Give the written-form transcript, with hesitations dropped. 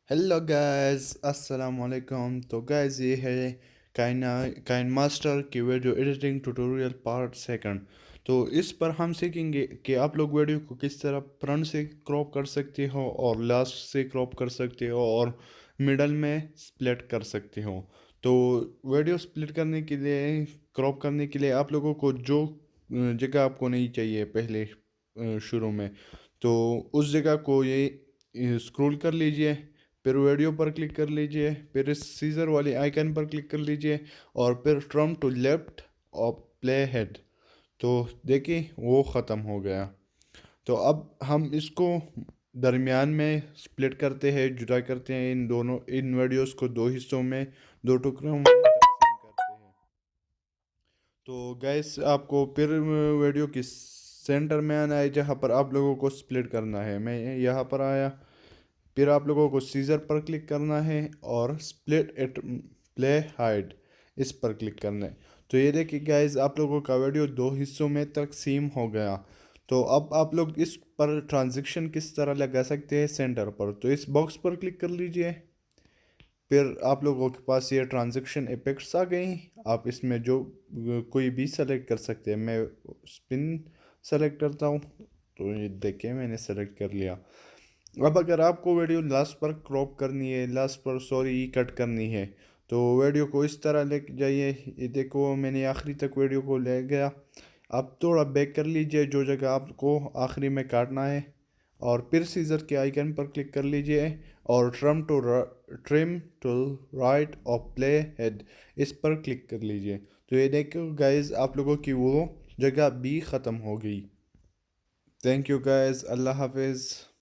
Hello guys अस्सलाम वालेकुम। तो गाइस ये है काइन मास्टर की video editing tutorial part second. तो इस पर हम सीखेंगे कि आप लोग वीडियो को किस तरह फ्रंट से क्रॉप कर सकते हो और लास्ट से क्रॉप कर सकते हो और मिडल में स्प्लिट कर सकते हो। तो वीडियो स्प्लिट करने के लिए क्रॉप करने के लिए आप लोगों को जो जगह आपको नहीं चाहिए पहले शुरू में, तो उस जगह को ये स्क्रॉल कर लीजिए। फिर वीडियो पर क्लिक कर लीजिए, फिर इस सीजर वाली आइकन पर क्लिक कर लीजिए और फिर ट्रम टू लेफ्ट और प्ले हेड। तो देखिए वो ख़त्म हो गया। तो अब हम इसको दरमियान में स्प्लिट करते हैं, जुदा करते हैं इन वीडियोस को दो हिस्सों में, दो टुकड़ों में तकसीम करते हैं। तो गैस आपको फिर वीडियो की सेंटर में आना है जहाँ पर आप लोगों को स्प्लिट करना है। मैं यहाँ पर आया, फिर आप लोगों को सीजर पर क्लिक करना है और स्प्लिट इट प्ले हाइड इस पर क्लिक करना है। तो ये देखिए गाइस, आप लोगों का वीडियो दो हिस्सों में तकसीम हो गया। तो अब आप लोग इस पर ट्रांजिशन किस तरह लगा सकते हैं सेंटर पर, तो इस बॉक्स पर क्लिक कर लीजिए। फिर आप लोगों के पास ये ट्रांजैक्शन इफेक्ट्स आ गई। आप इसमें जो कोई भी सेलेक्ट कर सकते हैं। मैं स्पिन सेलेक्ट करता हूँ, तो ये देखिए मैंने सेलेक्ट कर लिया। अब अगर आपको वीडियो लास्ट पर क्रॉप करनी है, लास्ट पर सॉरी कट करनी है, तो वीडियो को इस तरह ले जाइए। ये देखो मैंने आखिरी तक वीडियो को ले गया। आप थोड़ा बैक कर लीजिए जो जगह आपको आखिरी में काटना है, और फिर सीजर के आइकन पर क्लिक कर लीजिए और ट्रिम टू राइट और प्ले हेड इस पर क्लिक कर लीजिए। तो ये देखो गाइस, आप लोगों की वो जगह भी ख़त्म हो गई। थैंक यू गाइस, अल्लाह हाफिज़।